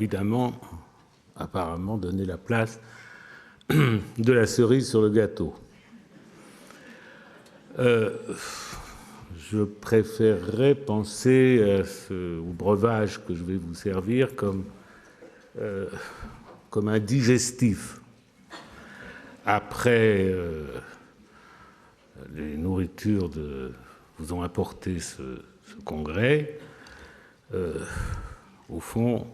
évidemment, apparemment, donné la place de la cerise sur le gâteau. Je préférerais penser au breuvage que je vais vous servir comme un digestif. Après les nourritures vous ont apporté ce congrès, au fond,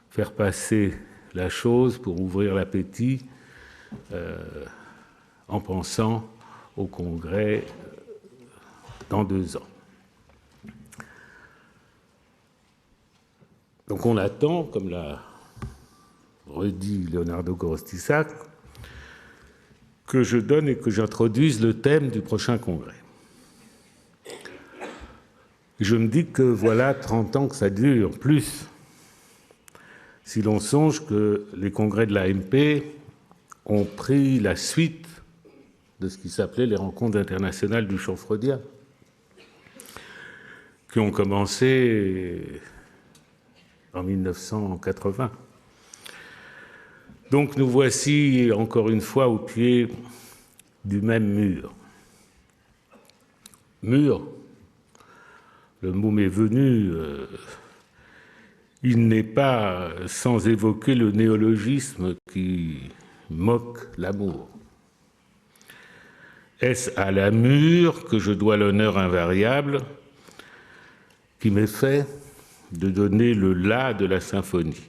faire passer la chose pour ouvrir l'appétit en pensant au congrès dans 2 ans. Donc on attend, comme l'a redit Leonardo Gorostisac, que je donne et que j'introduise le thème du prochain congrès. Je me dis que voilà 30 ans que ça dure, plus. Si l'on songe que les congrès de l'AMP ont pris la suite de ce qui s'appelait les rencontres internationales du chant freudien, qui ont commencé en 1980. Donc nous voici encore une fois au pied du même mur. Mur, le mot m'est venu, il n'est pas sans évoquer le néologisme qui moque l'amour. Est-ce à la mûre que je dois l'honneur invariable qui m'est fait de donner le la de la symphonie,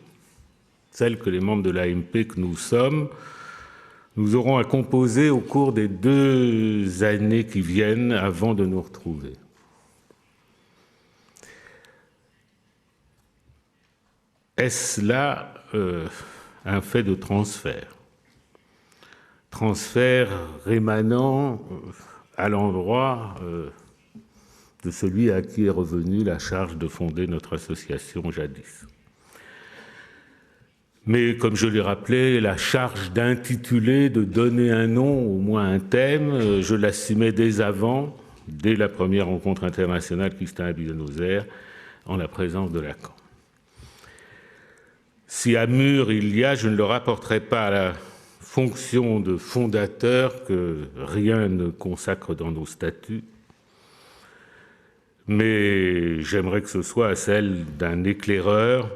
celle que les membres de l'AMP que nous sommes, nous aurons à composer au cours des 2 années qui viennent avant de nous retrouver. Est-ce là un fait de transfert rémanent à l'endroit de celui à qui est revenue la charge de fonder notre association jadis. Mais comme je l'ai rappelé, la charge d'intituler, de donner un nom, au moins un thème, je l'assumais dès avant, dès la première rencontre internationale qui s'était à Buenos Aires, en la présence de Lacan. Si à mur il y a, je ne le rapporterai pas à la fonction de fondateur que rien ne consacre dans nos statuts, mais j'aimerais que ce soit celle d'un éclaireur,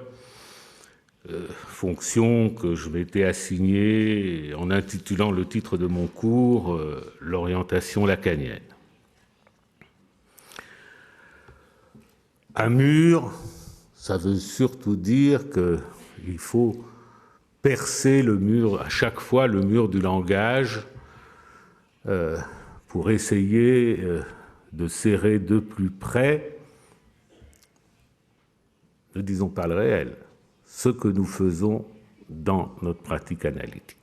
fonction que je m'étais assignée en intitulant le titre de mon cours « L'orientation lacanienne ». À mur, ça veut surtout dire qu'il faut percer le mur, à chaque fois le mur du langage, pour essayer de serrer de plus près, ne disons pas le réel, ce que nous faisons dans notre pratique analytique.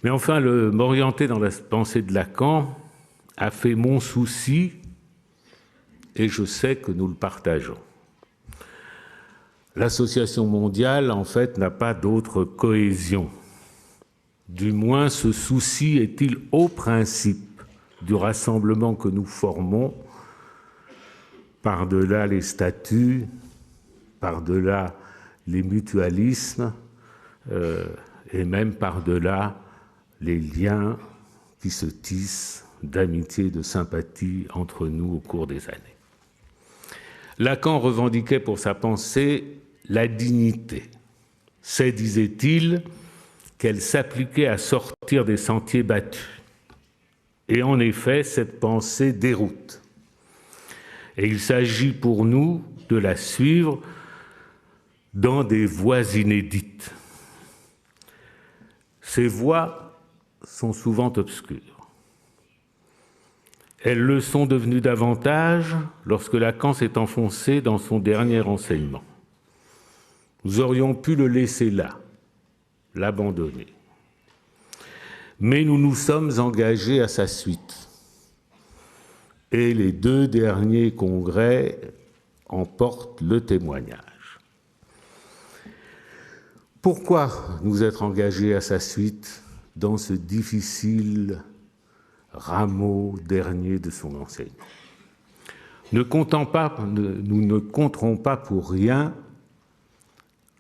Mais enfin, m'orienter dans la pensée de Lacan a fait mon souci, et je sais que nous le partageons. L'Association mondiale, en fait, n'a pas d'autre cohésion. Du moins, ce souci est-il au principe du rassemblement que nous formons, par-delà les statuts, par-delà les mutualismes, et même par-delà les liens qui se tissent d'amitié, de sympathie entre nous au cours des années. Lacan revendiquait pour sa pensée la dignité. C'est, disait-il, qu'elle s'appliquait à sortir des sentiers battus. Et en effet, cette pensée déroute. Et il s'agit pour nous de la suivre dans des voies inédites. Ces voies sont souvent obscures. Elles le sont devenues davantage lorsque Lacan s'est enfoncé dans son dernier enseignement. Nous aurions pu le laisser là, l'abandonner. Mais nous nous sommes engagés à sa suite. Et les 2 derniers congrès en portent le témoignage. Pourquoi nous être engagés à sa suite dans ce difficile rameau dernier de son enseignement? Nous ne compterons pas pour rien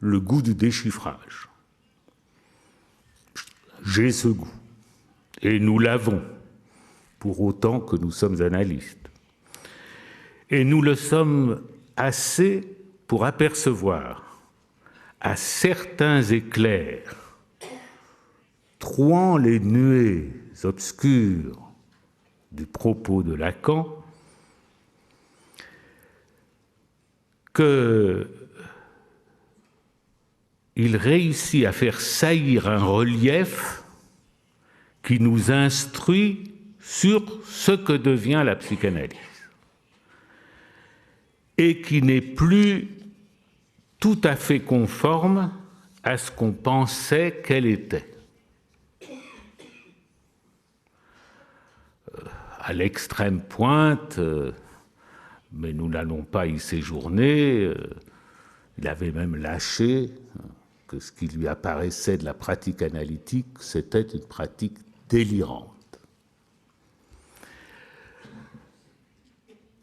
le goût du déchiffrage. J'ai ce goût, et nous l'avons, pour autant que nous sommes analystes. Et nous le sommes assez pour apercevoir, à certains éclairs, trouant les nuées obscures du propos de Lacan, qu'il réussit à faire saillir un relief qui nous instruit sur ce que devient la psychanalyse et qui n'est plus tout à fait conforme à ce qu'on pensait qu'elle était. À l'extrême pointe, mais nous n'allons pas y séjourner, il avait même lâché que ce qui lui apparaissait de la pratique analytique, c'était une pratique délirante.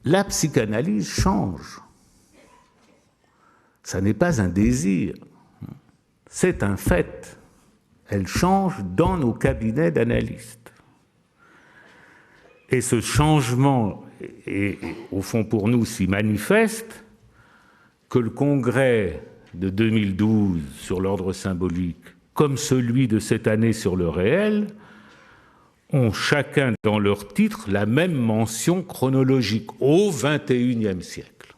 La psychanalyse change. Ça n'est pas un désir, c'est un fait. Elle change dans nos cabinets d'analystes. Et ce changement est, au fond, pour nous, si manifeste que le congrès de 2012 sur l'ordre symbolique, comme celui de cette année sur le réel, ont chacun dans leur titre la même mention chronologique, au XXIe siècle.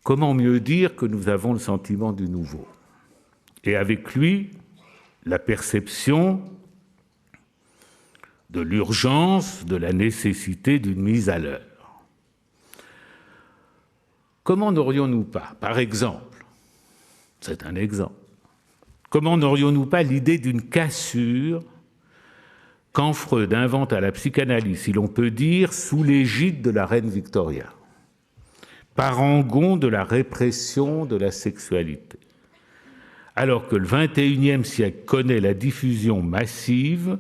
Comment mieux dire que nous avons le sentiment du nouveau? Et avec lui, la perception de l'urgence, de la nécessité d'une mise à l'heure. Comment n'aurions-nous pas, par exemple, c'est un exemple, comment n'aurions-nous pas l'idée d'une cassure quand Freud invente à la psychanalyse, si l'on peut dire, sous l'égide de la reine Victoria, parangon de la répression de la sexualité, alors que le XXIe siècle connaît la diffusion massive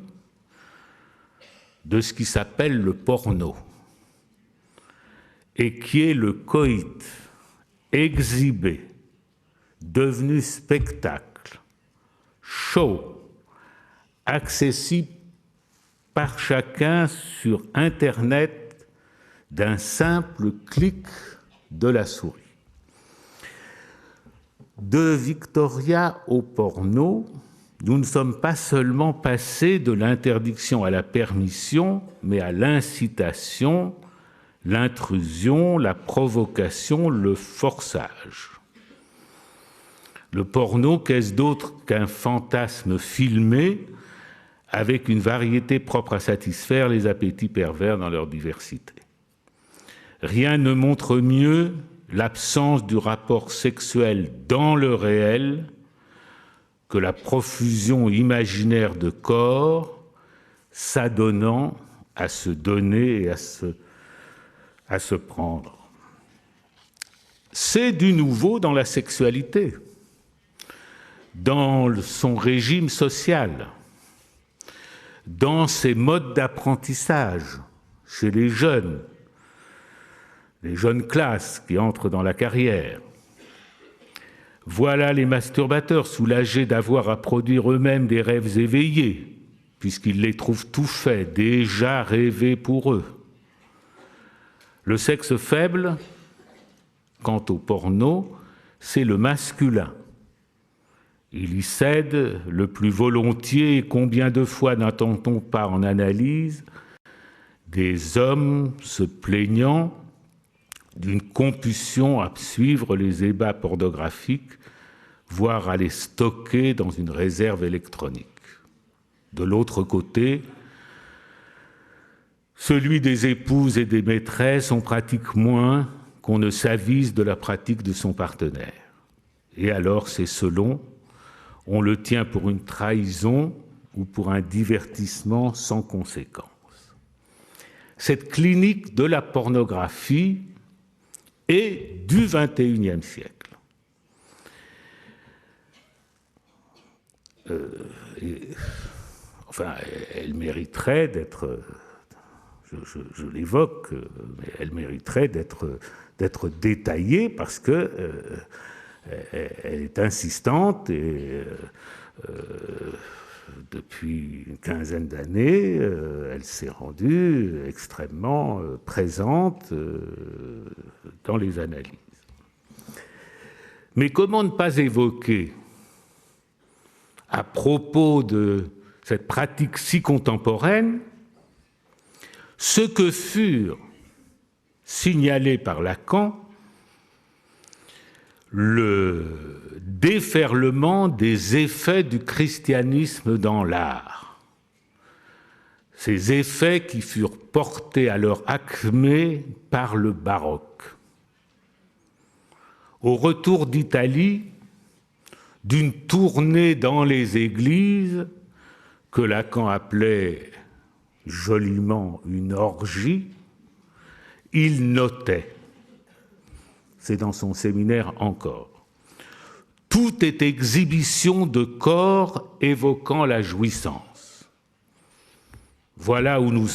de ce qui s'appelle le porno, et qui est le coït exhibé, devenu spectacle, show, accessible par chacun sur Internet d'un simple clic de la souris. De Victoria au porno, nous ne sommes pas seulement passés de l'interdiction à la permission, mais à l'incitation, l'intrusion, la provocation, le forçage. Le porno, qu'est-ce d'autre qu'un fantasme filmé avec une variété propre à satisfaire les appétits pervers dans leur diversité? Rien ne montre mieux l'absence du rapport sexuel dans le réel que la profusion imaginaire de corps s'adonnant à se donner et à se prendre. C'est du nouveau dans la sexualité, dans son régime social, dans ses modes d'apprentissage chez les jeunes classes qui entrent dans la carrière. Voilà les masturbateurs soulagés d'avoir à produire eux-mêmes des rêves éveillés, puisqu'ils les trouvent tout faits, déjà rêvés pour eux. Le sexe faible, quant au porno, c'est le masculin. Il y cède le plus volontiers, et combien de fois n'entend-on pas en analyse des hommes se plaignant d'une compulsion à suivre les ébats pornographiques, voire à les stocker dans une réserve électronique. De l'autre côté, celui des épouses et des maîtresses, on pratique moins qu'on ne s'avise de la pratique de son partenaire. Et alors, c'est selon, on le tient pour une trahison ou pour un divertissement sans conséquence. Cette clinique de la pornographie est du XXIe siècle. Elle mériterait d'être, je l'évoque, mais elle mériterait d'être détaillée parce que elle est insistante et depuis une quinzaine d'années, elle s'est rendue extrêmement présente dans les analyses. Mais comment ne pas évoquer, à propos de cette pratique si contemporaine, ce que furent signalés par Lacan le déferlement des effets du christianisme dans l'art. Ces effets qui furent portés à leur acmé par le baroque. Au retour d'Italie, d'une tournée dans les églises que Lacan appelait joliment une orgie, il notait, c'est dans son séminaire encore, tout est exhibition de corps évoquant la jouissance. Voilà où nous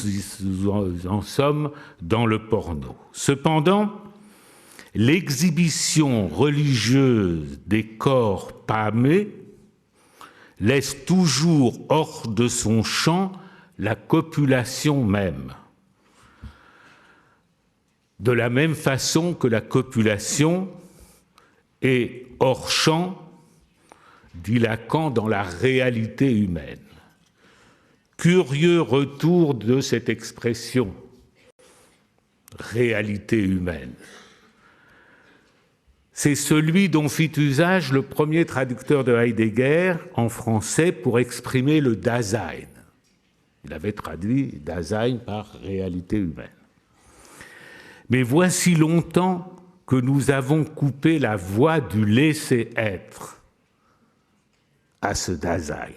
en sommes dans le porno. Cependant, l'exhibition religieuse des corps pâmés laisse toujours hors de son champ la copulation même. De la même façon que la copulation est hors champ, dit Lacan, dans la réalité humaine. Curieux retour de cette expression, réalité humaine. C'est celui dont fit usage le premier traducteur de Heidegger en français pour exprimer le Dasein. Il avait traduit Dasein par réalité humaine. Mais voici longtemps que nous avons coupé la voie du laisser-être à ce Dasein.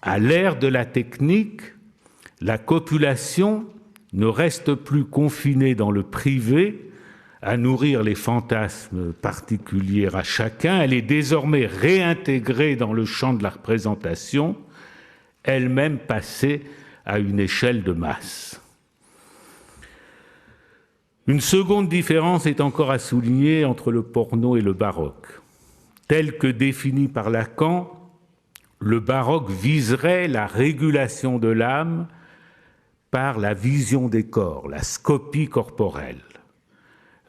À l'ère de la technique, la copulation ne reste plus confinée dans le privé à nourrir les fantasmes particuliers à chacun, elle est désormais réintégrée dans le champ de la représentation, elle-même passée à une échelle de masse. Une seconde différence est encore à souligner entre le porno et le baroque. Tel que défini par Lacan, le baroque viserait la régulation de l'âme par la vision des corps, la scopie corporelle.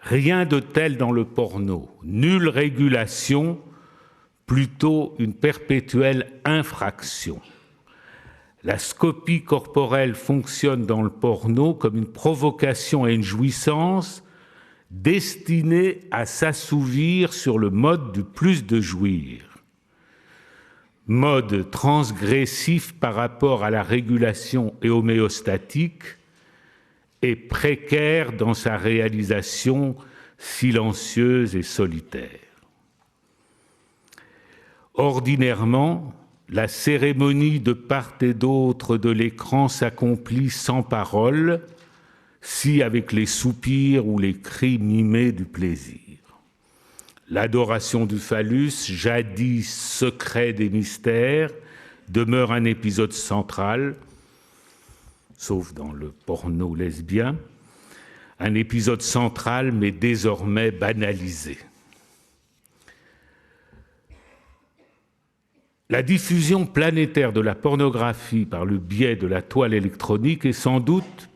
Rien de tel dans le porno, nulle régulation, plutôt une perpétuelle infraction. La scopie corporelle fonctionne dans le porno comme une provocation à une jouissance destinée à s'assouvir sur le mode du plus de jouir. Mode transgressif par rapport à la régulation et homéostatique et précaire dans sa réalisation silencieuse et solitaire. Ordinairement, la cérémonie de part et d'autre de l'écran s'accomplit sans parole, si avec les soupirs ou les cris mimés du plaisir. L'adoration du phallus, jadis secret des mystères, demeure un épisode central, sauf dans le porno lesbien, un épisode central mais désormais banalisé. La diffusion planétaire de la pornographie par le biais de la toile électronique a sans doute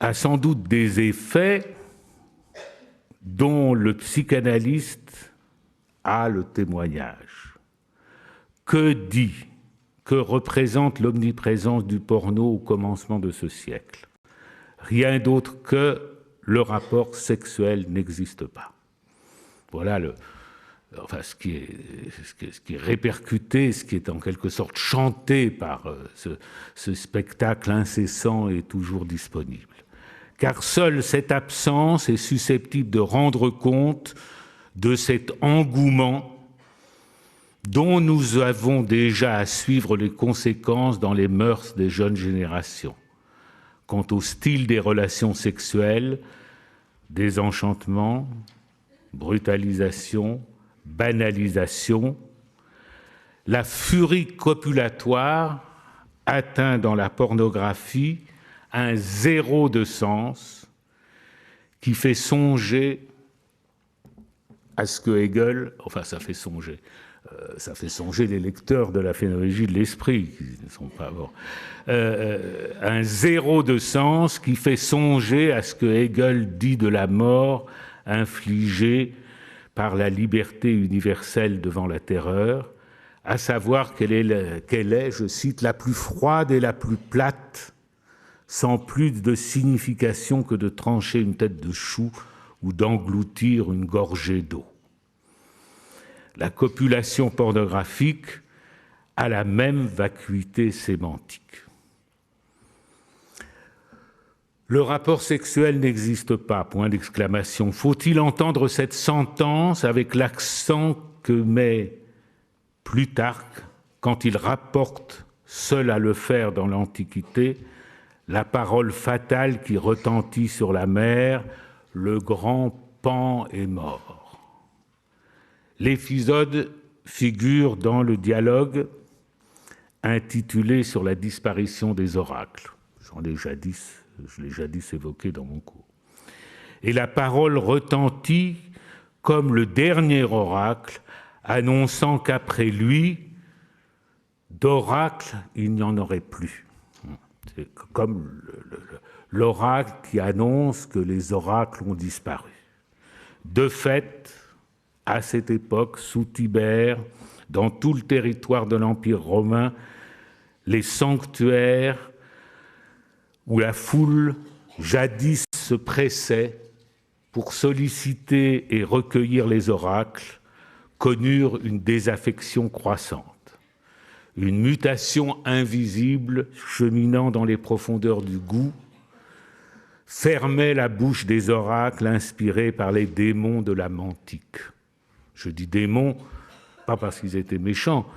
des effets dont le psychanalyste a le témoignage. Que représente l'omniprésence du porno au commencement de ce siècle? Rien d'autre que le rapport sexuel n'existe pas. Voilà ce qui est répercuté, ce qui est en quelque sorte chanté par ce spectacle incessant et toujours disponible. Car seule cette absence est susceptible de rendre compte de cet engouement dont nous avons déjà à suivre les conséquences dans les mœurs des jeunes générations. Quant au style des relations sexuelles, désenchantement, brutalisation, banalisation, la furie copulatoire atteint dans la pornographie un zéro de sens qui fait songer à ce que Hegel, enfin ça fait songer les lecteurs de la phénoménologie de l'esprit, qui ne sont pas morts, un zéro de sens qui fait songer à ce que Hegel dit de la mort infligée par la liberté universelle devant la terreur, à savoir qu'elle est, je cite, la plus froide et la plus plate, sans plus de signification que de trancher une tête de chou ou d'engloutir une gorgée d'eau. La copulation pornographique a la même vacuité sémantique. Le rapport sexuel n'existe pas, point d'exclamation. Faut-il entendre cette sentence avec l'accent que met Plutarque quand il rapporte, seul à le faire dans l'Antiquité, la parole fatale qui retentit sur la mer, le grand Pan est mort. L'épisode figure dans le dialogue intitulé sur la disparition des oracles. Je l'ai jadis évoqué dans mon cours. Et la parole retentit comme le dernier oracle, annonçant qu'après lui, d'oracle, il n'y en aurait plus. C'est comme l'oracle qui annonce que les oracles ont disparu. De fait, à cette époque, sous Tibère, dans tout le territoire de l'Empire romain, les sanctuaires où la foule jadis se pressait pour solliciter et recueillir les oracles connurent une désaffection croissante. Une mutation invisible cheminant dans les profondeurs du goût fermait la bouche des oracles inspirés par les démons de la mantique. Je dis démons, pas parce qu'ils étaient méchants,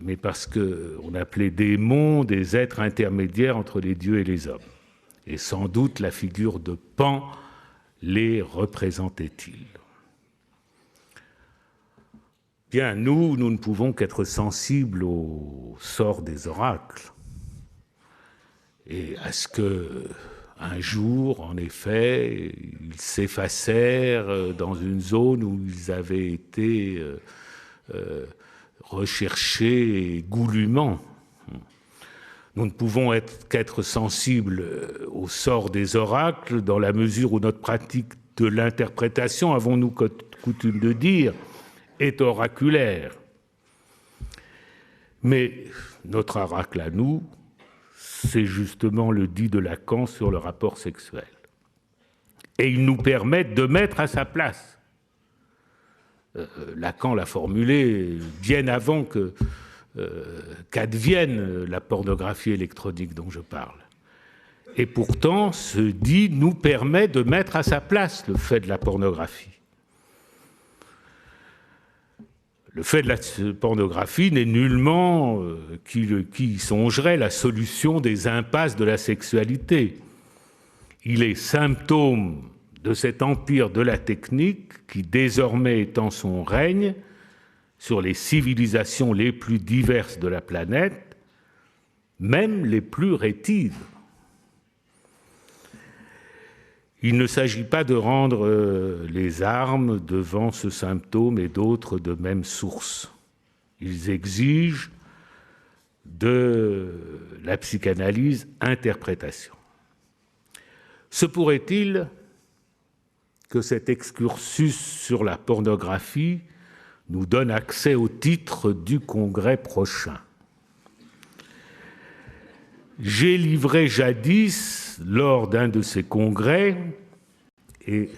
mais parce qu'on appelait démons des êtres intermédiaires entre les dieux et les hommes. Et sans doute la figure de Pan les représentait-il. Bien, nous ne pouvons qu'être sensibles au sort des oracles et à ce que un jour, en effet, ils s'effacèrent dans une zone où ils avaient été recherchés goulûment. Nous ne pouvons qu'être sensibles au sort des oracles dans la mesure où notre pratique de l'interprétation, avons-nous coutume de dire, est oraculaire. Mais notre oracle à nous, c'est justement le dit de Lacan sur le rapport sexuel. Et il nous permet de mettre à sa place. Lacan l'a formulé bien avant qu'advienne la pornographie électronique dont je parle. Et pourtant, ce dit nous permet de mettre à sa place le fait de la pornographie. Le fait de la pornographie n'est nullement, qui songerait, la solution des impasses de la sexualité. Il est symptôme de cet empire de la technique qui désormais étend son règne sur les civilisations les plus diverses de la planète, même les plus rétives. Il ne s'agit pas de rendre les armes devant ce symptôme et d'autres de même source. Ils exigent de la psychanalyse interprétation. Se pourrait-il que cet excursus sur la pornographie nous donne accès au titre du congrès prochain? J'ai livré jadis, lors d'un de ces congrès, et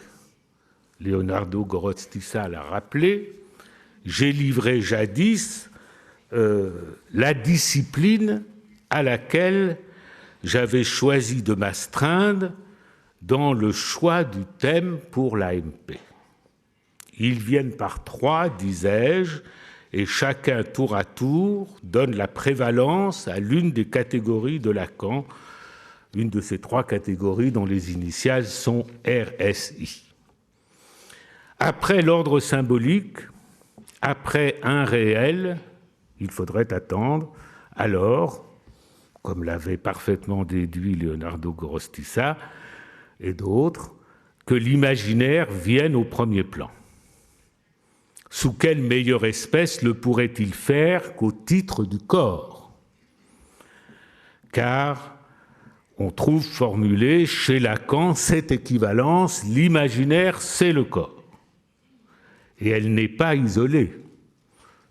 Leonardo Gorostiza l'a rappelé, j'ai livré jadis la discipline à laquelle j'avais choisi de m'astreindre dans le choix du thème pour l'AMP. Ils viennent par trois, disais-je, et chacun tour à tour donne la prévalence à l'une des catégories de Lacan, une de ces trois catégories dont les initiales sont RSI. Après l'ordre symbolique, après un réel, il faudrait attendre, alors, comme l'avait parfaitement déduit Leonardo Gorostiza et d'autres, que l'imaginaire vienne au premier plan. sous quelle meilleure espèce le pourrait-il faire qu'au titre du corps? Car on trouve formulé chez Lacan cette équivalence, l'imaginaire c'est le corps. Et elle n'est pas isolée.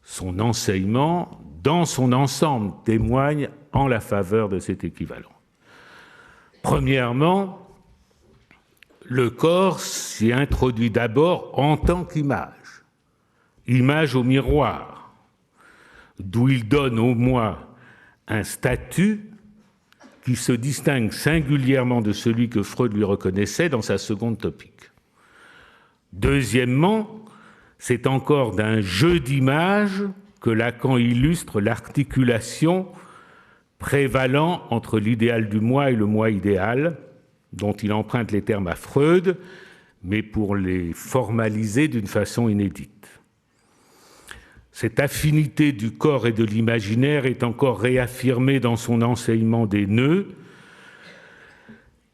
Son enseignement, dans son ensemble, témoigne en la faveur de cette équivalence. Premièrement, le corps s'y introduit d'abord en tant qu'image, image au miroir, d'où il donne au moi un statut qui se distingue singulièrement de celui que Freud lui reconnaissait dans sa seconde topique. Deuxièmement, c'est encore d'un jeu d'images que Lacan illustre l'articulation prévalant entre l'idéal du moi et le moi idéal, dont il emprunte les termes à Freud, mais pour les formaliser d'une façon inédite. Cette affinité du corps et de l'imaginaire est encore réaffirmée dans son enseignement des nœuds.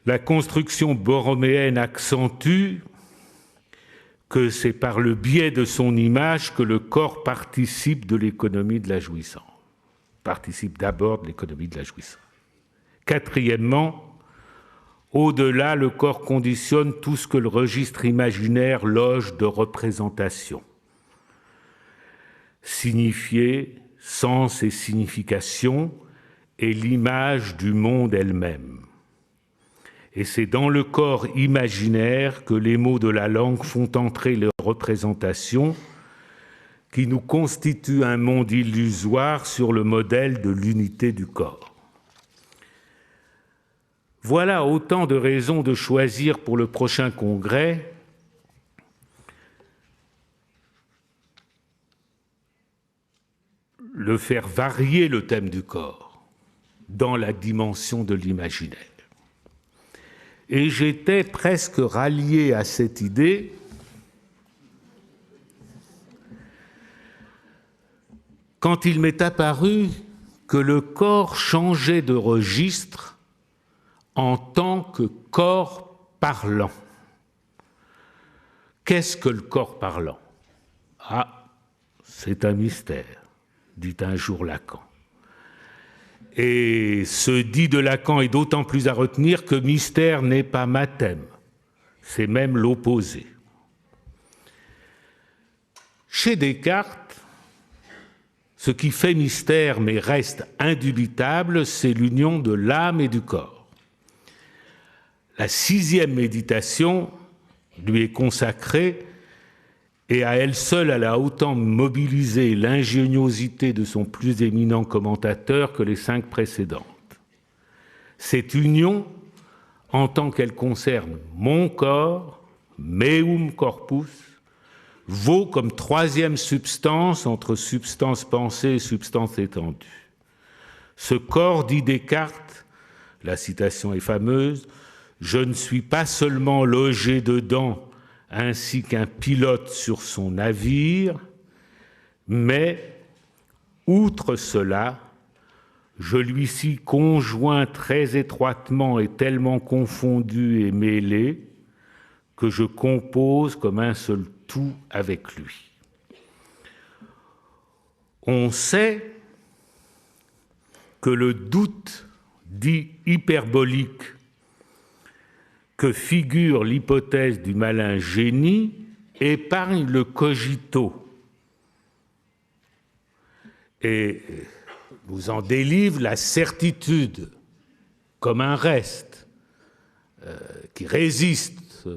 La construction borroméenne accentue que c'est par le biais de son image que le corps participe de l'économie de la jouissance. Participe d'abord de l'économie de la jouissance. Quatrièmement, au-delà, le corps conditionne tout ce que le registre imaginaire loge de représentation. Signifier, sens et signification est l'image du monde elle-même. Et c'est dans le corps imaginaire que les mots de la langue font entrer les représentations qui nous constituent un monde illusoire sur le modèle de l'unité du corps. Voilà autant de raisons de choisir pour le prochain congrès le faire varier le thème du corps dans la dimension de l'imaginaire. Et j'étais presque rallié à cette idée quand il m'est apparu que le corps changeait de registre en tant que corps parlant. Qu'est-ce que le corps parlant? Ah, c'est un mystère, dit un jour Lacan. Et ce dit de Lacan est d'autant plus à retenir que mystère n'est pas mathème, c'est même l'opposé. Chez Descartes, ce qui fait mystère mais reste indubitable, c'est l'union de l'âme et du corps. La sixième méditation lui est consacrée et à elle seule, elle a autant mobilisé l'ingéniosité de son plus éminent commentateur que les 5 précédentes. Cette union, en tant qu'elle concerne mon corps, meum corpus, vaut comme troisième substance entre substance pensée et substance étendue. Ce corps, dit Descartes, la citation est fameuse, « Je ne suis pas seulement logé dedans ainsi qu'un pilote sur son navire, mais, outre cela, je lui suis conjoint très étroitement et tellement confondu et mêlé que je compose comme un seul tout avec lui. » On sait que le doute dit hyperbolique que figure l'hypothèse du malin génie épargne le cogito et nous en délivre la certitude comme un reste qui résiste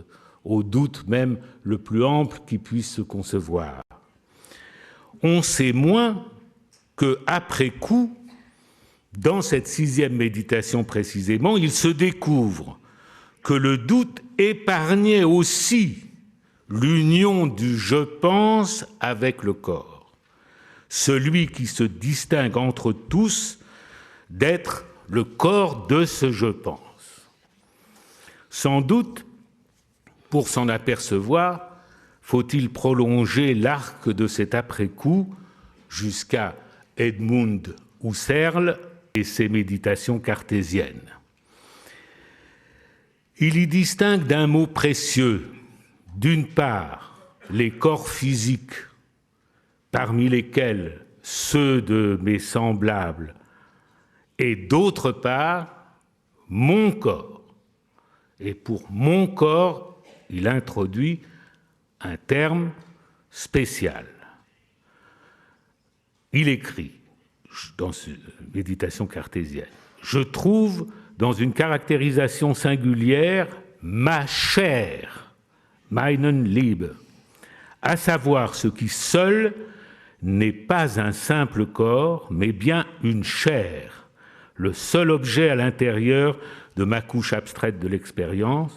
au doute même le plus ample qui puisse se concevoir. On sait moins qu'après coup, dans cette sixième méditation précisément, il se découvre que le doute épargnait aussi l'union du « je pense » avec le corps, celui qui se distingue entre tous d'être le corps de ce « je pense ». Sans doute, pour s'en apercevoir, faut-il prolonger l'arc de cet après-coup jusqu'à Edmund Husserl et ses méditations cartésiennes. Il y distingue d'un mot précieux, d'une part, les corps physiques parmi lesquels ceux de mes semblables, et d'autre part, mon corps. Et pour mon corps, il introduit un terme spécial. Il écrit, dans cette méditation cartésienne, « Je trouve dans une caractérisation singulière ma chair, meinen Liebe, à savoir ce qui seul n'est pas un simple corps, mais bien une chair, le seul objet à l'intérieur de ma couche abstraite de l'expérience,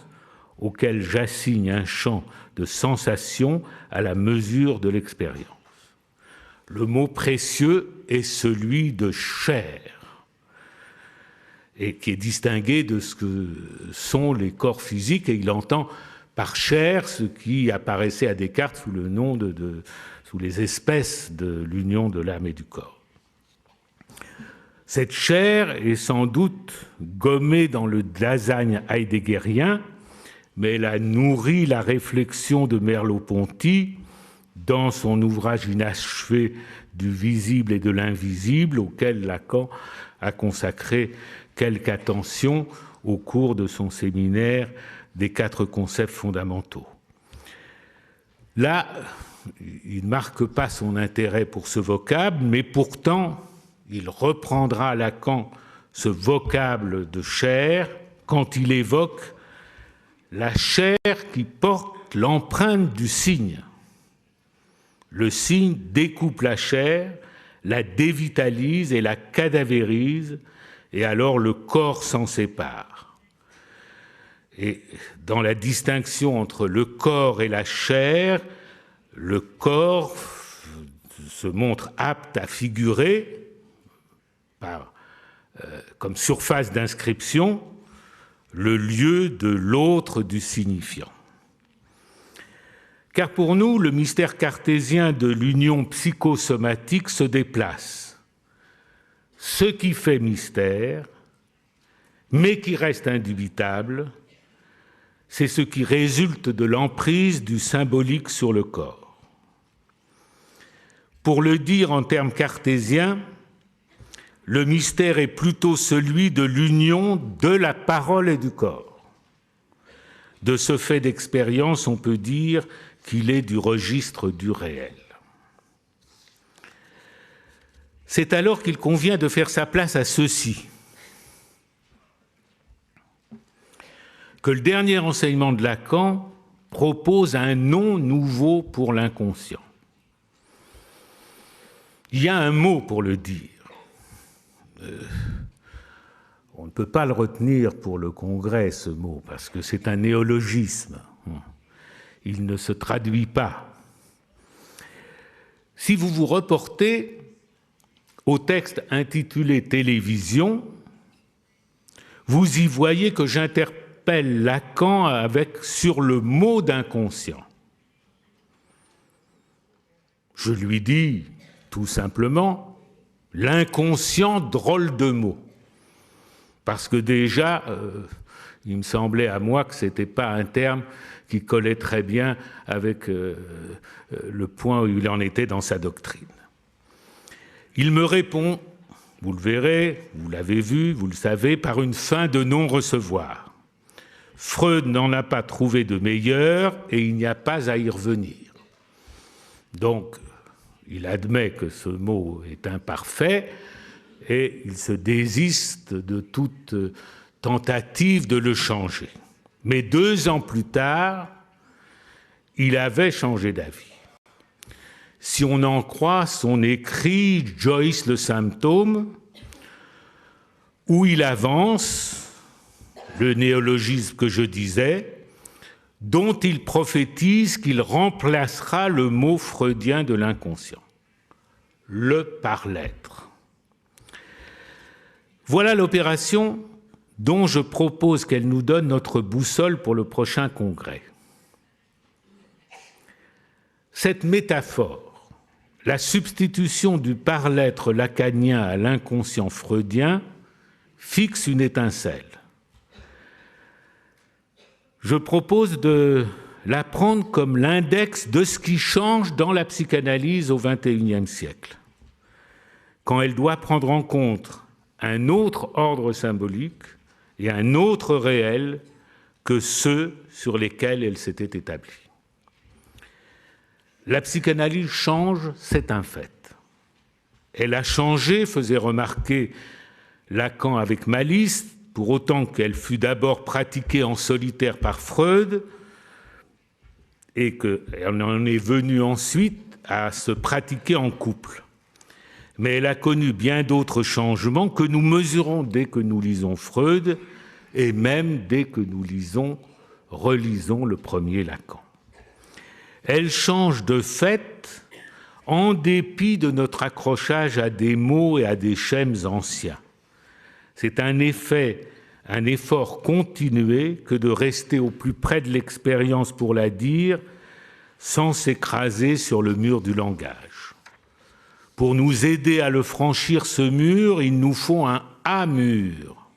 auquel j'assigne un champ de sensation à la mesure de l'expérience. Le mot précieux est celui de chair, et qui est distingué de ce que sont les corps physiques, et il entend par chair ce qui apparaissait à Descartes sous le nom sous les espèces de l'union de l'âme et du corps. Cette chair est sans doute gommée dans le Dasein heideggerien, mais elle a nourri la réflexion de Merleau-Ponty dans son ouvrage inachevé du visible et de l'invisible, auquel Lacan a consacré quelque attention au cours de son séminaire des 4 concepts fondamentaux. Là, il ne marque pas son intérêt pour ce vocable, mais pourtant, il reprendra Lacan ce vocable de chair quand il évoque la chair qui porte l'empreinte du signe. Le signe découpe la chair, la dévitalise et la cadavérise, et alors le corps s'en sépare. Et dans la distinction entre le corps et la chair, le corps se montre apte à figurer comme surface d'inscription le lieu de l'autre du signifiant. Car pour nous, le mystère cartésien de l'union psychosomatique se déplace. Ce qui fait mystère, mais qui reste indubitable, c'est ce qui résulte de l'emprise du symbolique sur le corps. Pour le dire en termes cartésiens, le mystère est plutôt celui de l'union de la parole et du corps. De ce fait d'expérience, on peut dire qu'il est du registre du réel. C'est alors qu'il convient de faire sa place à ceci, que le dernier enseignement de Lacan propose un nom nouveau pour l'inconscient. Il y a un mot pour le dire. On ne peut pas le retenir pour le Congrès, ce mot, parce que c'est un néologisme. Il ne se traduit pas. Si vous vous reportez au texte intitulé « Télévision », vous y voyez que j'interpelle Lacan avec sur le mot d'inconscient. Je lui dis tout simplement l'inconscient drôle de mot, parce que déjà, il me semblait à moi que ce n'était pas un terme qui collait très bien avec le point où il en était dans sa doctrine. Il me répond, vous le verrez, vous l'avez vu, vous le savez, par une fin de non-recevoir. Freud n'en a pas trouvé de meilleur et il n'y a pas à y revenir. Donc, il admet que ce mot est imparfait et il se désiste de toute tentative de le changer. Mais 2 ans plus tard, il avait changé d'avis. Si on en croit son écrit « Joyce le symptôme », où il avance, le néologisme que je disais, dont il prophétise qu'il remplacera le mot freudien de l'inconscient, le par l'être. Voilà l'opération dont je propose qu'elle nous donne notre boussole pour le prochain congrès. Cette métaphore, la substitution du par-l'être lacanien à l'inconscient freudien, fixe une étincelle. Je propose de la prendre comme l'index de ce qui change dans la psychanalyse au XXIe siècle, quand elle doit prendre en compte un autre ordre symbolique et un autre réel que ceux sur lesquels elle s'était établie. La psychanalyse change, c'est un fait. Elle a changé, faisait remarquer Lacan avec malice, pour autant qu'elle fut d'abord pratiquée en solitaire par Freud et qu'elle en est venue ensuite à se pratiquer en couple. Mais elle a connu bien d'autres changements que nous mesurons dès que nous lisons Freud et même dès que nous relisons le premier Lacan. Elle change de fait en dépit de notre accrochage à des mots et à des schèmes anciens. C'est un effort continué que de rester au plus près de l'expérience pour la dire, sans s'écraser sur le mur du langage. Pour nous aider à le franchir, ce mur, il nous faut un A-mur.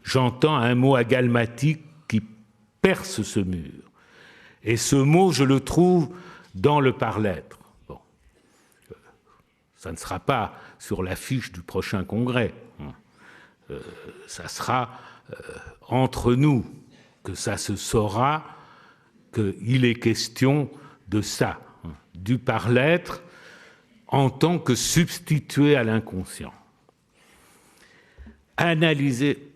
J'entends un mot agalmatique qui perce ce mur. Et ce mot, je le trouve dans le par-lettre. Bon. Ça ne sera pas sur l'affiche du prochain congrès. Ça sera entre nous que ça se saura qu'il est question de ça, du par-lettre en tant que substitué à l'inconscient.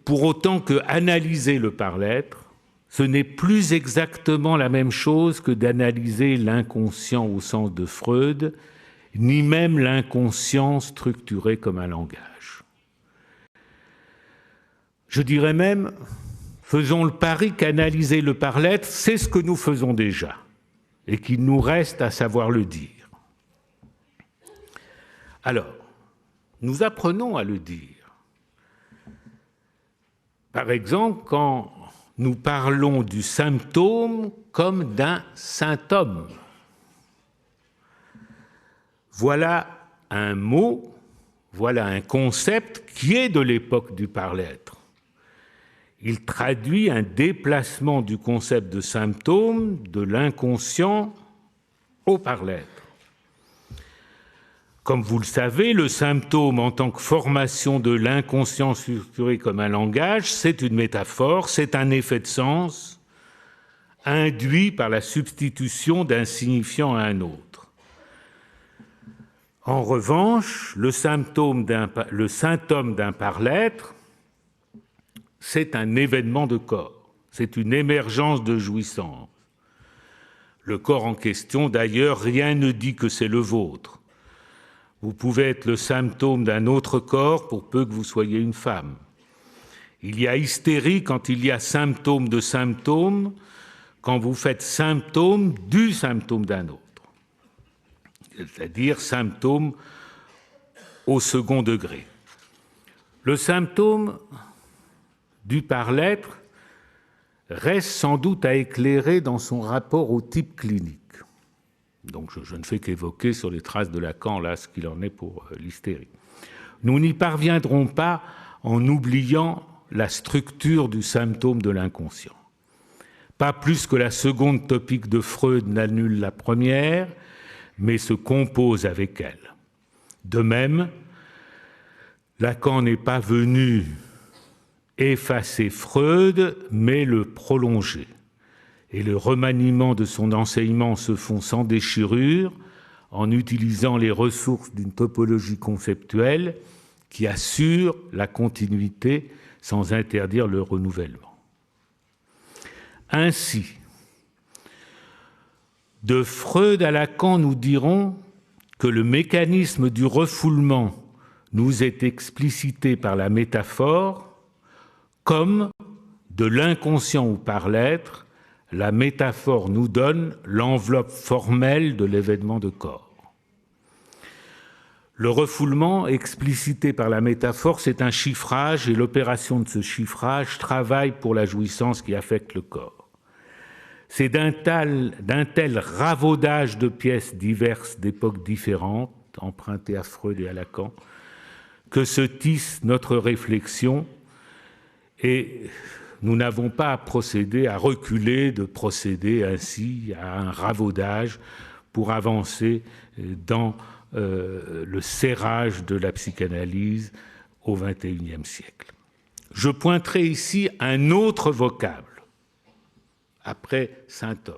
Pour autant que analyser le par-lettre, ce n'est plus exactement la même chose que d'analyser l'inconscient au sens de Freud, ni même l'inconscient structuré comme un langage. Je dirais même, faisons le pari qu'analyser le par-lettre, c'est ce que nous faisons déjà, et qu'il nous reste à savoir le dire. Alors, nous apprenons à le dire. Par exemple, quand nous parlons du symptôme comme d'un symptôme. Voilà un mot, voilà un concept qui est de l'époque du par-lettre. Il traduit un déplacement du concept de symptôme de l'inconscient au par-lettre. Comme vous le savez, le symptôme en tant que formation de l'inconscient structuré comme un langage, c'est une métaphore, c'est un effet de sens induit par la substitution d'un signifiant à un autre. En revanche, le symptôme d'un par-lettre, c'est un événement de corps, c'est une émergence de jouissance. Le corps en question, d'ailleurs, rien ne dit que c'est le vôtre. Vous pouvez être le symptôme d'un autre corps pour peu que vous soyez une femme. Il y a hystérie quand il y a symptôme de symptôme, quand vous faites symptôme du symptôme d'un autre. C'est-à-dire symptôme au second degré. Le symptôme du par-lettre reste sans doute à éclairer dans son rapport au type clinique. Donc je ne fais qu'évoquer sur les traces de Lacan là ce qu'il en est pour l'hystérie. Nous n'y parviendrons pas en oubliant la structure du symptôme de l'inconscient. Pas plus que la seconde topique de Freud n'annule la première, mais se compose avec elle. De même, Lacan n'est pas venu effacer Freud, mais le prolonger. Et le remaniement de son enseignement se font sans déchirure, en utilisant les ressources d'une topologie conceptuelle qui assure la continuité sans interdire le renouvellement. Ainsi, de Freud à Lacan, nous dirons que le mécanisme du refoulement nous est explicité par la métaphore, comme de l'inconscient ou par l'être, la métaphore nous donne l'enveloppe formelle de l'événement de corps. Le refoulement, explicité par la métaphore, c'est un chiffrage et l'opération de ce chiffrage travaille pour la jouissance qui affecte le corps. C'est d'un tel ravaudage de pièces diverses d'époques différentes, empruntées à Freud et à Lacan, que se tisse notre réflexion et nous n'avons pas à procéder, à reculer, de procéder ainsi à un ravaudage pour avancer dans le serrage de la psychanalyse au XXIe siècle. Je pointerai ici un autre vocable, après saint-homme,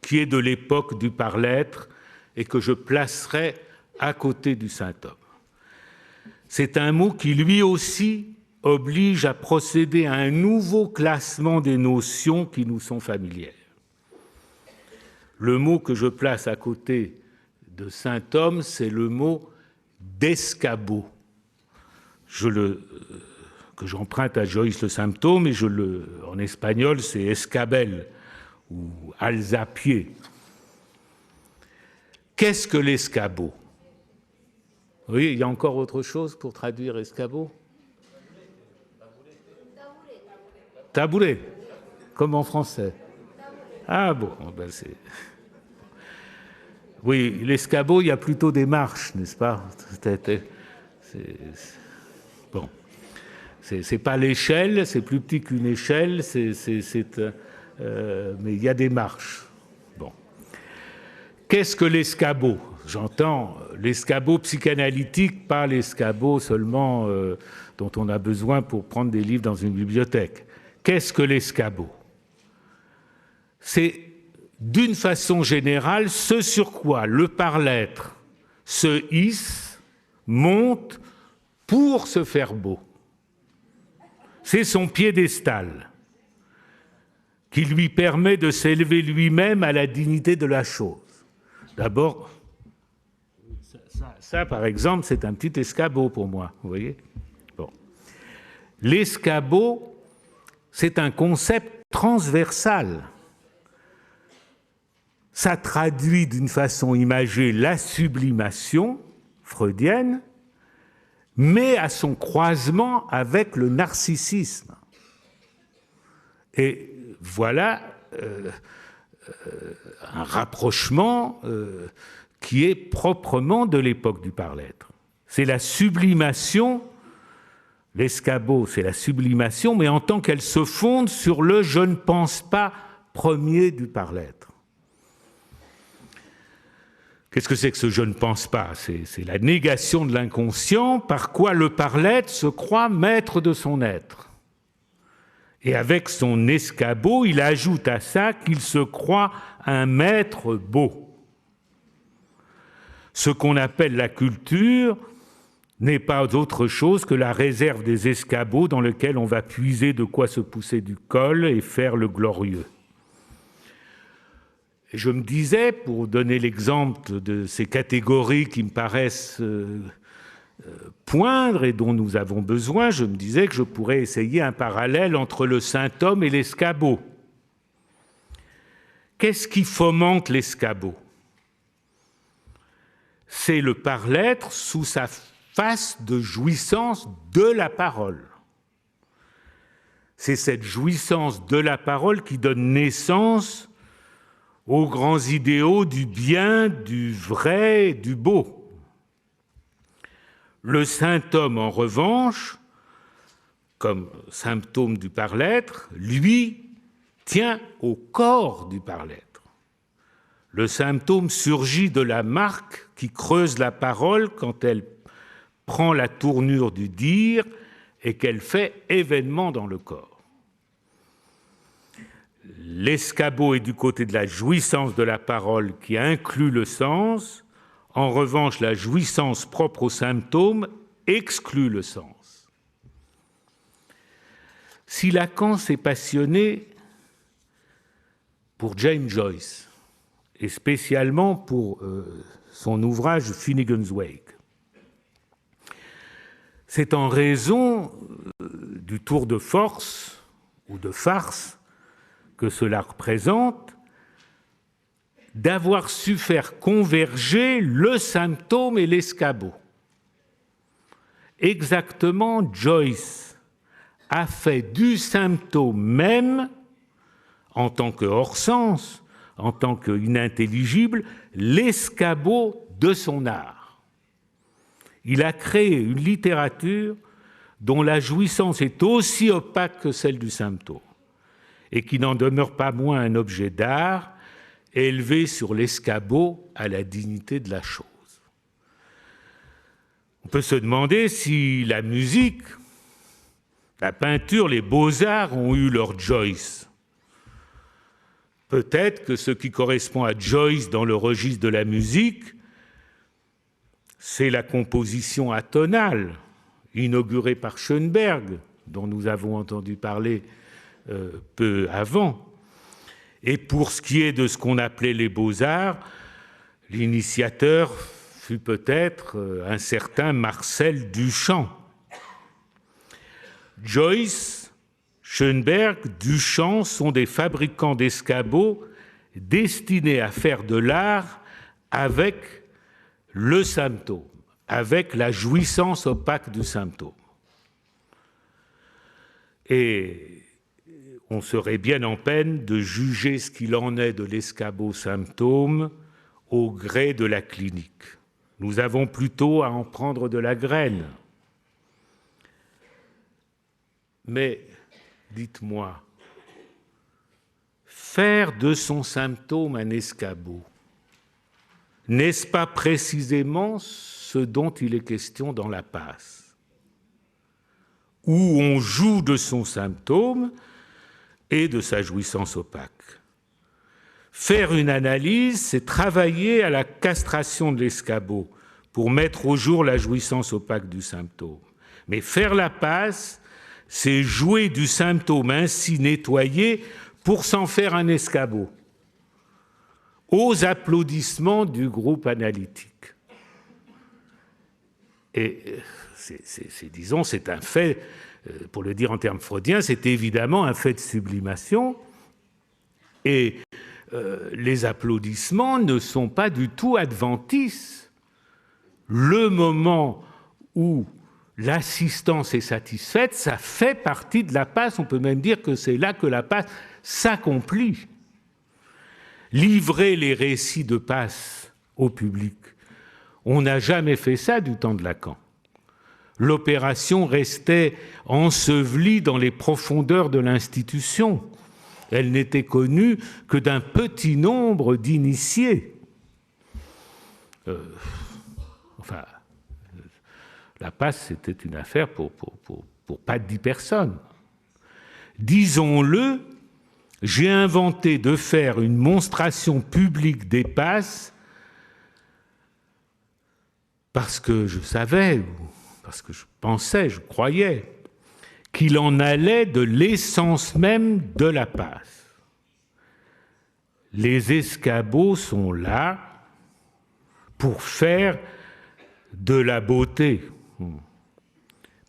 qui est de l'époque du par-l'être et que je placerai à côté du saint-homme. C'est un mot qui, lui aussi, oblige à procéder à un nouveau classement des notions qui nous sont familières. Le mot que je place à côté de saint-homme, c'est le mot d'escabeau, que j'emprunte à Joyce le symptôme, et en espagnol, c'est escabel ou alzapié. Qu'est-ce que l'escabeau? Oui, il y a encore autre chose pour traduire escabeau? Tabouret, comme en français. Ah bon, ben c'est... Oui, l'escabeau, il y a plutôt des marches, n'est-ce pas? Bon. C'est pas l'échelle, c'est plus petit qu'une échelle, mais il y a des marches. Bon. Qu'est-ce que l'escabeau? J'entends l'escabeau psychanalytique, pas l'escabeau seulement dont on a besoin pour prendre des livres dans une bibliothèque. Qu'est-ce que l'escabeau? C'est, d'une façon générale, ce sur quoi le par-l'être se hisse, monte pour se faire beau. C'est son piédestal qui lui permet de s'élever lui-même à la dignité de la chose. D'abord, ça par exemple, c'est un petit escabeau pour moi, vous voyez? Bon. L'escabeau, c'est un concept transversal. Ça traduit d'une façon imagée la sublimation freudienne, mais à son croisement avec le narcissisme. Et voilà un rapprochement qui est proprement de l'époque du par-l'être. C'est la sublimation, l'escabeau, c'est la sublimation, mais en tant qu'elle se fonde sur le « je ne pense pas » premier du par-l'être. Qu'est-ce que c'est que ce « je ne pense pas » ? C'est la négation de l'inconscient par quoi le par-l'être se croit maître de son être. Et avec son escabeau, il ajoute à ça qu'il se croit un maître beau. Ce qu'on appelle la culture n'est pas autre chose que la réserve des escabeaux dans lequel on va puiser de quoi se pousser du col et faire le glorieux. Et je me disais, pour donner l'exemple de ces catégories qui me paraissent poindre et dont nous avons besoin, je me disais que je pourrais essayer un parallèle entre le saint-homme et l'escabeau. Qu'est-ce qui fomente l'escabeau? C'est le par-l'être sous sa face de jouissance de la parole. C'est cette jouissance de la parole qui donne naissance aux grands idéaux du bien, du vrai, du beau. Le saint-homme, en revanche, comme symptôme du par-l'être, lui, tient au corps du par-l'être. Le symptôme surgit de la marque qui creuse la parole quand elle prend la tournure du dire et qu'elle fait événement dans le corps. L'escabeau est du côté de la jouissance de la parole qui inclut le sens. En revanche, la jouissance propre au symptôme exclut le sens. Si Lacan s'est passionné pour James Joyce, et spécialement pour son ouvrage Finnegan's Wake, c'est en raison du tour de force ou de farce que cela représente, d'avoir su faire converger le symptôme et l'escabeau. Exactement, Joyce a fait du symptôme même, en tant que hors-sens, en tant qu'inintelligible, l'escabeau de son art. Il a créé une littérature dont la jouissance est aussi opaque que celle du symptôme. et qui n'en demeure pas moins un objet d'art, élevé sur l'escabeau à la dignité de la chose. On peut se demander si la musique, la peinture, les beaux-arts ont eu leur Joyce. Peut-être que ce qui correspond à Joyce dans le registre de la musique, c'est la composition atonale, inaugurée par Schoenberg, dont nous avons entendu parler peu avant. Et pour ce qui est de ce qu'on appelait les beaux-arts, l'initiateur fut peut-être un certain Marcel Duchamp. Joyce, Schoenberg, Duchamp sont des fabricants d'escabeaux destinés à faire de l'art avec le symptôme, avec la jouissance opaque du symptôme. Et on serait bien en peine de juger ce qu'il en est de l'escabeau symptôme au gré de la clinique. Nous avons plutôt à en prendre de la graine. Mais, dites-moi, faire de son symptôme un escabeau, n'est-ce pas précisément ce dont il est question dans la passe, où on joue de son symptôme et de sa jouissance opaque? Faire une analyse, c'est travailler à la castration de l'escabeau pour mettre au jour la jouissance opaque du symptôme. Mais faire la passe, c'est jouer du symptôme ainsi nettoyé pour s'en faire un escabeau, aux applaudissements du groupe analytique. Et disons, c'est un fait, pour le dire en termes freudiens, c'est évidemment un fait de sublimation. Et les applaudissements ne sont pas du tout adventices. Le moment où l'assistance est satisfaite, ça fait partie de la passe. On peut même dire que c'est là que la passe s'accomplit. Livrer les récits de passe au public, on n'a jamais fait ça du temps de Lacan. L'opération restait ensevelie dans les profondeurs de l'institution. Elle n'était connue que d'un petit nombre d'initiés. La passe, c'était une affaire pour pas 10 personnes. Disons-le, j'ai inventé de faire une monstration publique des passes parce que je savais, parce que je pensais, je croyais, qu'il en allait de l'essence même de la passe. Les escabeaux sont là pour faire de la beauté,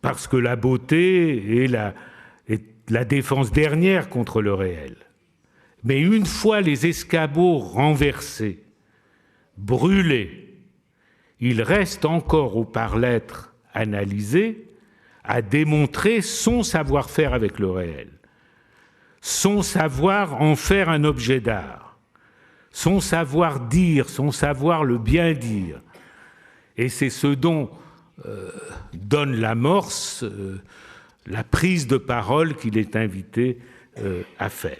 parce que la beauté est la défense dernière contre le réel. Mais une fois les escabeaux renversés, brûlés, il reste encore au par-l'être analysé à démontrer son savoir-faire avec le réel, son savoir en faire un objet d'art, son savoir dire, son savoir le bien dire. Et c'est ce dont donne l'amorce, la prise de parole qu'il est invité à faire.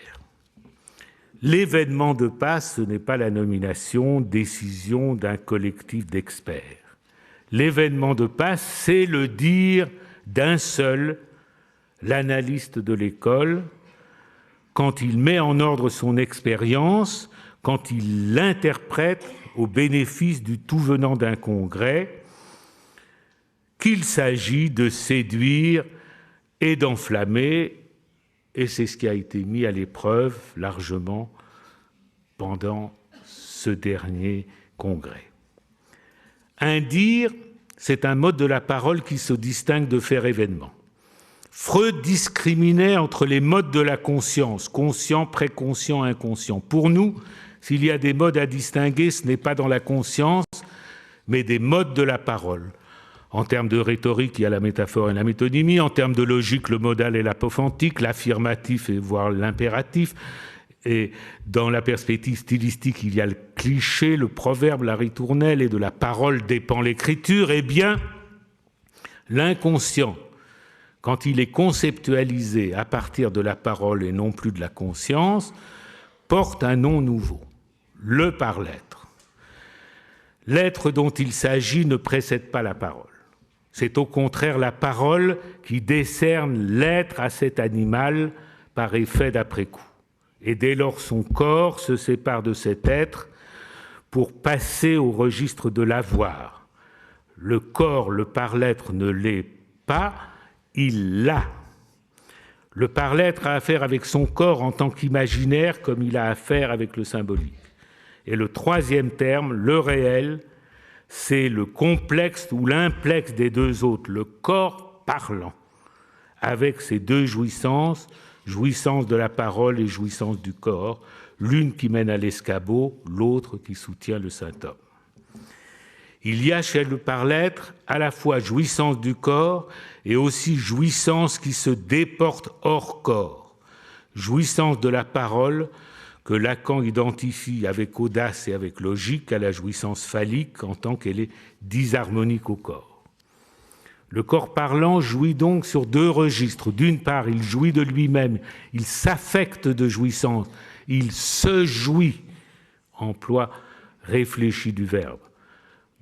L'événement de passe, ce n'est pas la nomination, décision d'un collectif d'experts. L'événement de passe, c'est le dire d'un seul, l'analyste de l'école, quand il met en ordre son expérience, quand il l'interprète au bénéfice du tout venant d'un congrès, qu'il s'agit de séduire et d'enflammer, et c'est ce qui a été mis à l'épreuve largement pendant ce dernier congrès. Un dire, c'est un mode de la parole qui se distingue de faire événement. Freud discriminait entre les modes de la conscience, conscient, préconscient, inconscient. Pour nous, s'il y a des modes à distinguer, ce n'est pas dans la conscience, mais des modes de la parole. En termes de rhétorique, il y a la métaphore et la métonymie. En termes de logique, le modal et l'apophantique, l'affirmatif et voire l'impératif. Et dans la perspective stylistique, il y a le cliché, le proverbe, la ritournelle, et de la parole dépend l'écriture. Eh bien, l'inconscient, quand il est conceptualisé à partir de la parole et non plus de la conscience, porte un nom nouveau, le par-l'être. L'être dont il s'agit ne précède pas la parole. C'est au contraire la parole qui décerne l'être à cet animal par effet d'après-coup. Et dès lors, son corps se sépare de cet être pour passer au registre de l'avoir. Le corps, le par-l'être, ne l'est pas, il l'a. Le par-l'être a affaire avec son corps en tant qu'imaginaire comme il a affaire avec le symbolique. Et le troisième terme, le réel, c'est le complexe ou l'implexe des deux autres, le corps parlant, avec ses deux jouissances, jouissance de la parole et jouissance du corps, l'une qui mène à l'escabeau, l'autre qui soutient le saint homme. Il y a chez le par-l'être à la fois jouissance du corps et aussi jouissance qui se déporte hors corps, jouissance de la parole que Lacan identifie avec audace et avec logique à la jouissance phallique en tant qu'elle est disharmonique au corps. Le corps parlant jouit donc sur deux registres. D'une part, il jouit de lui-même, il s'affecte de jouissance, il se jouit, emploi réfléchi du verbe.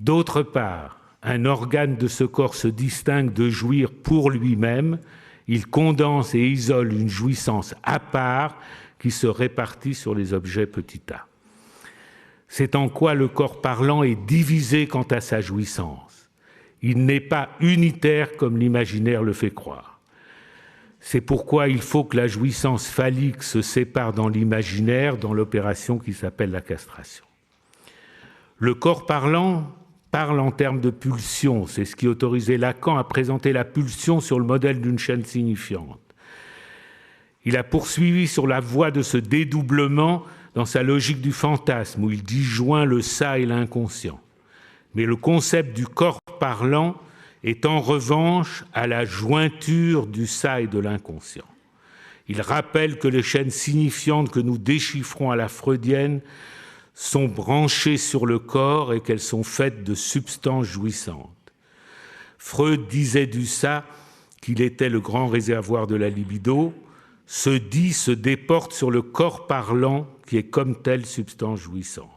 D'autre part, un organe de ce corps se distingue de jouir pour lui-même, il condense et isole une jouissance à part qui se répartit sur les objets petit a. C'est en quoi le corps parlant est divisé quant à sa jouissance. Il n'est pas unitaire comme l'imaginaire le fait croire. C'est pourquoi il faut que la jouissance phallique se sépare dans l'imaginaire, dans l'opération qui s'appelle la castration. Le corps parlant parle en termes de pulsion, c'est ce qui autorisait Lacan à présenter la pulsion sur le modèle d'une chaîne signifiante. Il a poursuivi sur la voie de ce dédoublement dans sa logique du fantasme, où il disjoint le ça et l'inconscient. Mais le concept du corps parlant est en revanche à la jointure du ça et de l'inconscient. Il rappelle que les chaînes signifiantes que nous déchiffrons à la freudienne sont branchées sur le corps et qu'elles sont faites de substances jouissantes. Freud disait du ça qu'il était le grand réservoir de la libido. Ce dit se déporte sur le corps parlant qui est comme telle substance jouissante.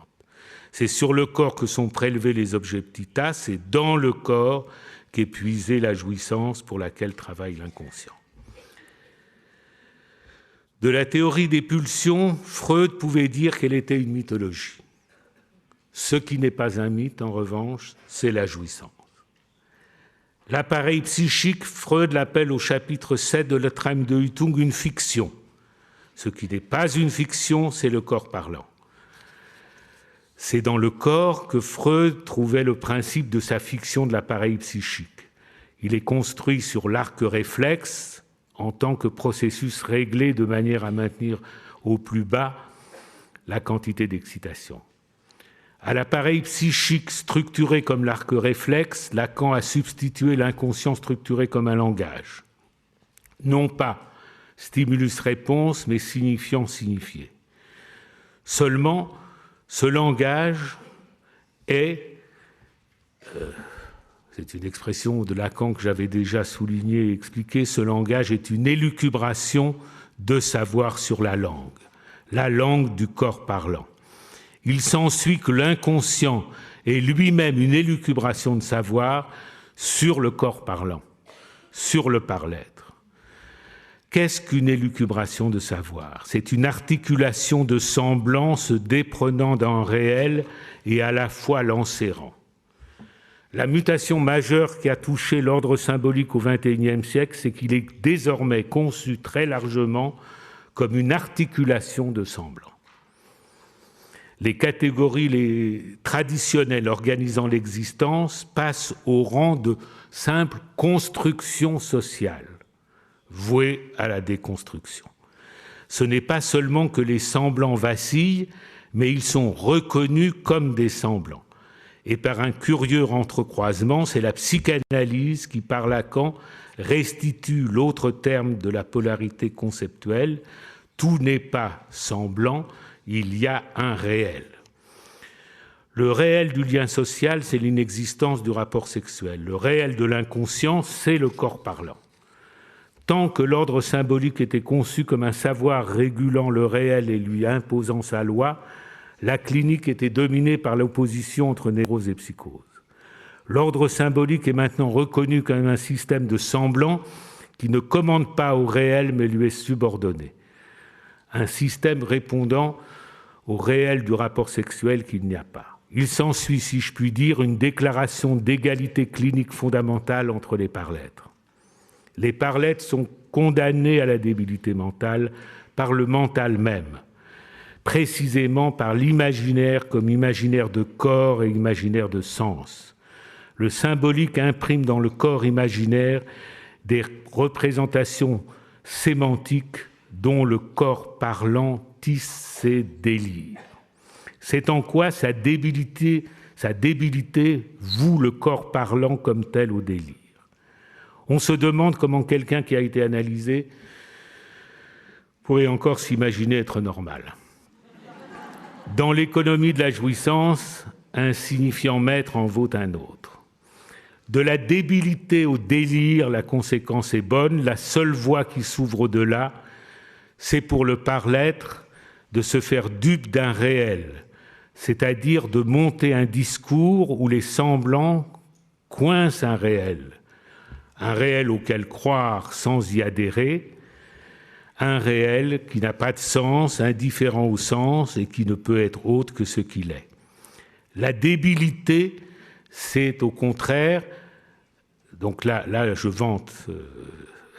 C'est sur le corps que sont prélevés les objets petit a, c'est dans le corps qu'est puisée la jouissance pour laquelle travaille l'inconscient. De la théorie des pulsions, Freud pouvait dire qu'elle était une mythologie. Ce qui n'est pas un mythe, en revanche, c'est la jouissance. L'appareil psychique, Freud l'appelle au chapitre 7 de l'Atreim de Hutung une fiction. Ce qui n'est pas une fiction, c'est le corps parlant. C'est dans le corps que Freud trouvait le principe de sa fiction de l'appareil psychique. Il est construit sur l'arc réflexe en tant que processus réglé de manière à maintenir au plus bas la quantité d'excitation. À l'appareil psychique structuré comme l'arc réflexe, Lacan a substitué l'inconscient structuré comme un langage. Non pas stimulus-réponse, mais signifiant-signifié. Seulement, ce langage est, c'est une expression de Lacan que j'avais déjà soulignée et expliquée, ce langage est une élucubration de savoir sur la langue du corps parlant. Il s'ensuit que l'inconscient est lui-même une élucubration de savoir sur le corps parlant, sur le par-l'être. Qu'est-ce qu'une élucubration de savoir? C'est une articulation de semblants se déprenant d'un réel et à la fois l'enserrant. La mutation majeure qui a touché l'ordre symbolique au XXIe siècle, c'est qu'il est désormais conçu très largement comme une articulation de semblants. Les catégories traditionnelles organisant l'existence passent au rang de simples constructions sociales, vouées à la déconstruction. Ce n'est pas seulement que les semblants vacillent, mais ils sont reconnus comme des semblants. Et par un curieux entrecroisement, c'est la psychanalyse qui, par Lacan, restitue l'autre terme de la polarité conceptuelle. Tout n'est pas semblant, il y a un réel. Le réel du lien social, c'est l'inexistence du rapport sexuel. Le réel de l'inconscient, c'est le corps parlant. Tant que l'ordre symbolique était conçu comme un savoir régulant le réel et lui imposant sa loi, la clinique était dominée par l'opposition entre névrose et psychose. L'ordre symbolique est maintenant reconnu comme un système de semblant qui ne commande pas au réel mais lui est subordonné. Un système répondant au réel du rapport sexuel qu'il n'y a pas. Il s'ensuit, si je puis dire, une déclaration d'égalité clinique fondamentale entre les par-l'être. Les par-l'être sont condamnés à la débilité mentale par le mental même, précisément par l'imaginaire comme imaginaire de corps et imaginaire de sens. Le symbolique imprime dans le corps imaginaire des représentations sémantiques dont le corps parlant tisse ses délires. C'est en quoi sa débilité voue le corps parlant comme tel au délire. On se demande comment quelqu'un qui a été analysé pourrait encore s'imaginer être normal. Dans l'économie de la jouissance, un signifiant maître en vaut un autre. De la débilité au délire, la conséquence est bonne. La seule voie qui s'ouvre au-delà, c'est pour le par-l'être de se faire dupe d'un réel, c'est-à-dire de monter un discours où les semblants coincent un réel auquel croire sans y adhérer, un réel qui n'a pas de sens, indifférent au sens et qui ne peut être autre que ce qu'il est. La débilité, c'est au contraire, donc là je vante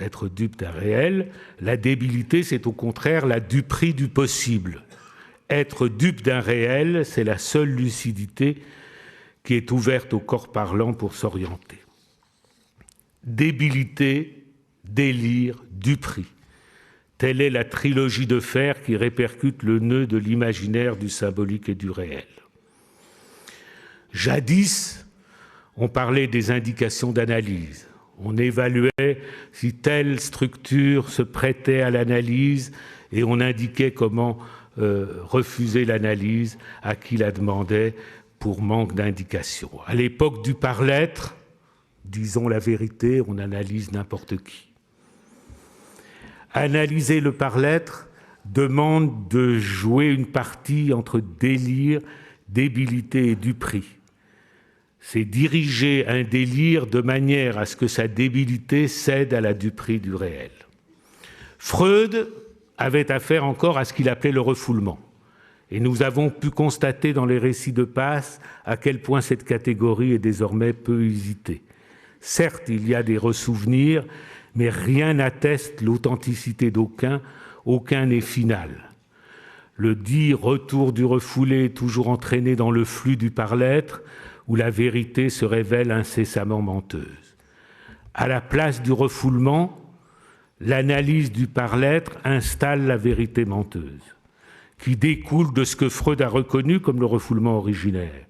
être dupe d'un réel, la débilité, c'est au contraire la duperie du possible. Être dupe d'un réel, c'est la seule lucidité qui est ouverte au corps parlant pour s'orienter. Débilité, délire, duperie. Telle est la trilogie de fer qui répercute le nœud de l'imaginaire, du symbolique et du réel. Jadis, on parlait des indications d'analyse. On évaluait si telle structure se prêtait à l'analyse et on indiquait comment refuser l'analyse à qui la demandait pour manque d'indication. À l'époque du par-l'être, disons la vérité, on analyse n'importe qui. Analyser le par-l'être demande de jouer une partie entre délire, débilité et duperie. C'est diriger un délire de manière à ce que sa débilité cède à la duperie du réel. Freud avait affaire encore à ce qu'il appelait le refoulement. Et nous avons pu constater dans les récits de Passe à quel point cette catégorie est désormais peu usitée. Certes, il y a des ressouvenirs, mais rien n'atteste l'authenticité d'aucun, aucun n'est final. Le dit retour du refoulé est toujours entraîné dans le flux du par-l'être, où la vérité se révèle incessamment menteuse. À la place du refoulement, l'analyse du par-l'être installe la vérité menteuse, qui découle de ce que Freud a reconnu comme le refoulement originaire.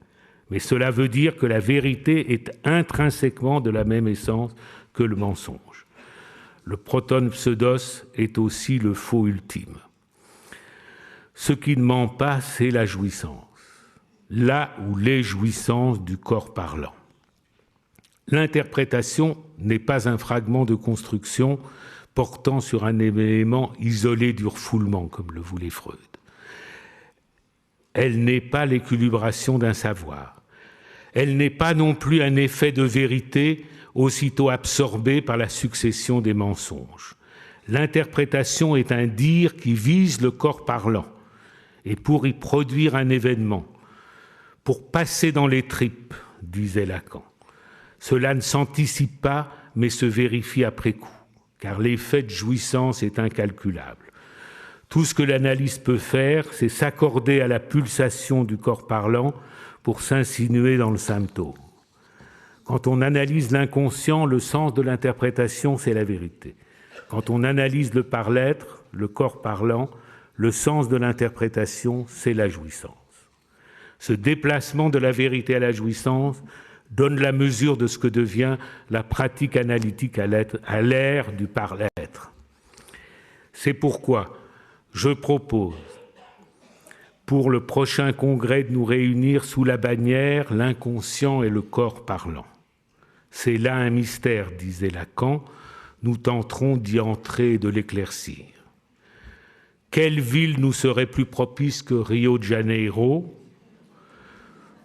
Mais cela veut dire que la vérité est intrinsèquement de la même essence que le mensonge. Le proton pseudos est aussi le faux ultime. Ce qui ne ment pas, c'est la jouissance, là où les jouissances du corps parlant. L'interprétation n'est pas un fragment de construction portant sur un élément isolé du refoulement, comme le voulait Freud. Elle n'est pas l'équilibration d'un savoir. Elle n'est pas non plus un effet de vérité aussitôt absorbé par la succession des mensonges. L'interprétation est un dire qui vise le corps parlant, et pour y produire un événement, pour passer dans les tripes, disait Lacan. Cela ne s'anticipe pas, mais se vérifie après coup, car l'effet de jouissance est incalculable. Tout ce que l'analyse peut faire, c'est s'accorder à la pulsation du corps parlant pour s'insinuer dans le symptôme. Quand on analyse l'inconscient, le sens de l'interprétation, c'est la vérité. Quand on analyse le par-l'être, le corps parlant, le sens de l'interprétation, c'est la jouissance. Ce déplacement de la vérité à la jouissance donne la mesure de ce que devient la pratique analytique à l'ère du par-l'être. C'est pourquoi je propose, pour le prochain congrès, de nous réunir sous la bannière « L'inconscient et le corps parlant ». C'est là un mystère, disait Lacan. nous tenterons d'y entrer et de l'éclaircir. Quelle ville nous serait plus propice que Rio de Janeiro,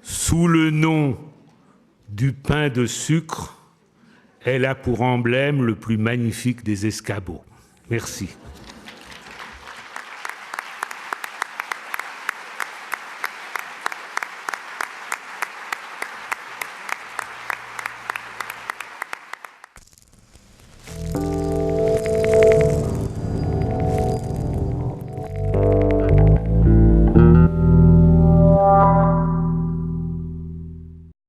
sous le nom du pain de sucre, elle a pour emblème le plus magnifique des escabeaux. Merci.